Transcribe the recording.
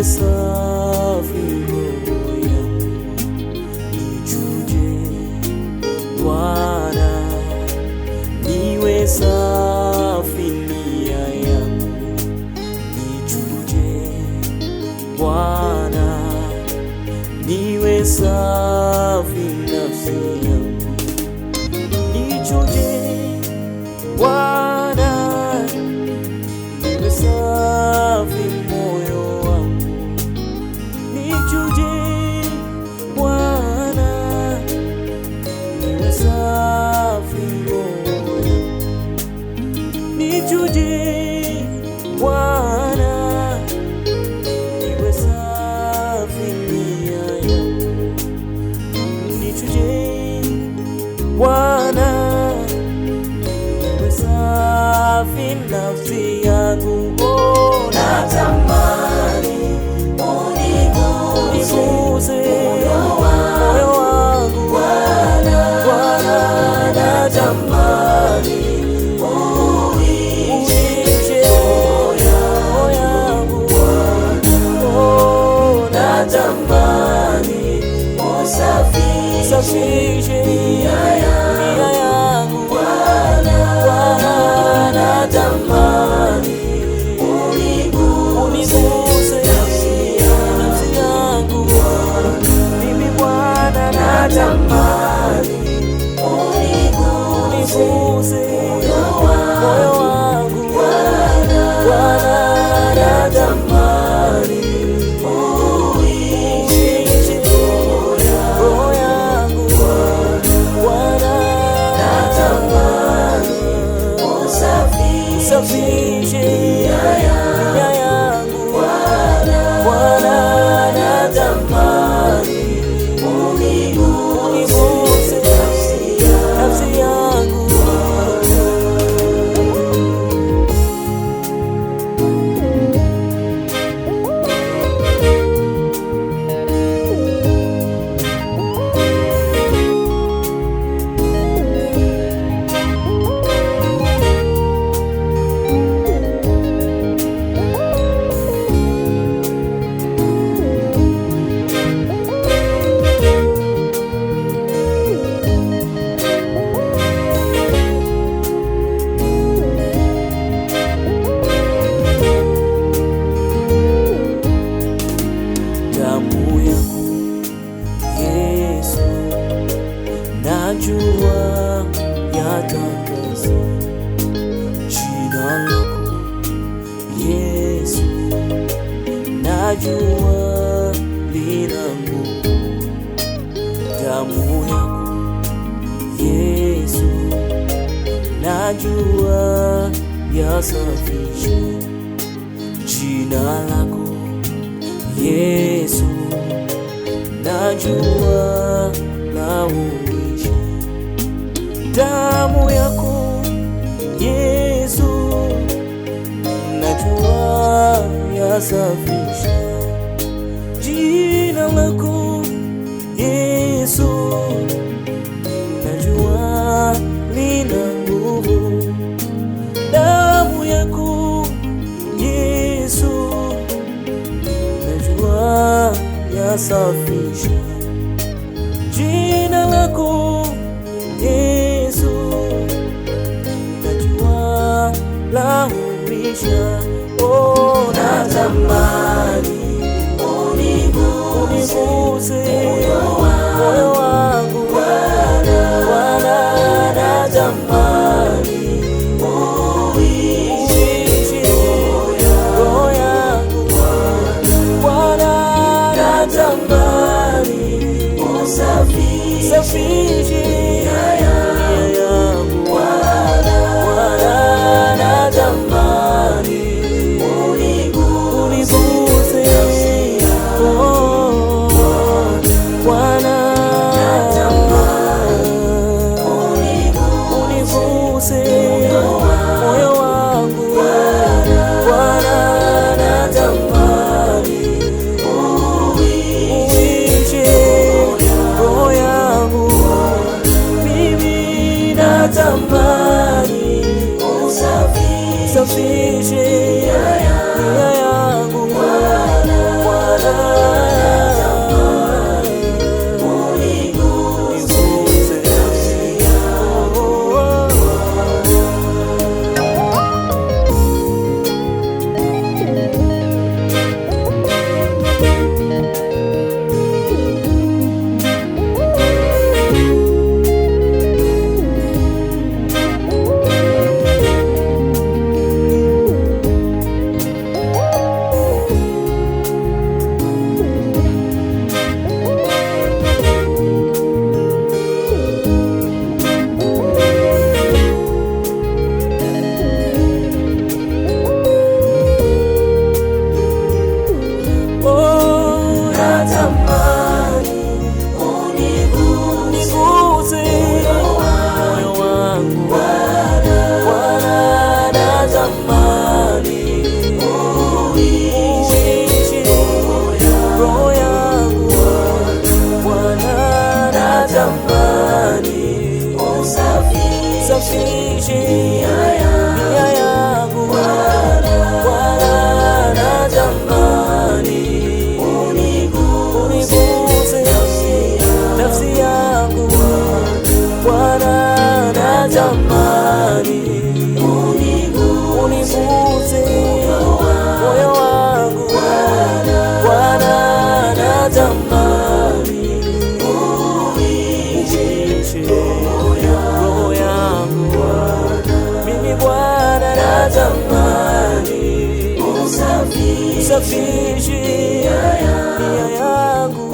iwe safi roho yangu, nichuje Bwana, iwe safi nia yangu, nichuje Bwana, iwe safi nafsi yangu, nichuje Bwana, iwe safi moyo wangu, nichuje Bwana, iwe safi roho yangu, nichuje Bwana, iwe safi nia yangu, nichuje Bwana, iwe safi nafsi yangu. Oh, natamani uniguse moyo wangu Bwana, natamani uishe roho yangu Bwana, oh, natamani usafishe nia yangu Bwana, natamani uniguse nafsi yangu mimi Bwana, natamani uniguse moyo wangu Bwana, natamani uishe roho yangu Bwana, natamani usafishe nia yangu Bwana, natamani uniguse nafsi yangu. Damu yako Yesu, najua yatakasa. Jina lako Yesu, najua lina nguvu. Damu yako Yesu, najua yasafisha. Jina lako Yesu, najua lauisha. Damu yako Yesu, najua yasafisha. Jina lako Yesu, najua lina nguvu. Damu yako Yesu, najua yasafisha. Jina lako Yesu, najua lahuisha. Oh, natamani uniguse moyo wangu Bwana, natamani uishe roho yangu Bwana, natamani usafishe nia yangu Bwana, natamani uniguse Bwana, uniguse moyo wangu Bwana, natamani uishe roho yangu uguse moyo wangu Bwana, natamani uishe roho yangu mimi Bwana, natamani usafishe nia yangu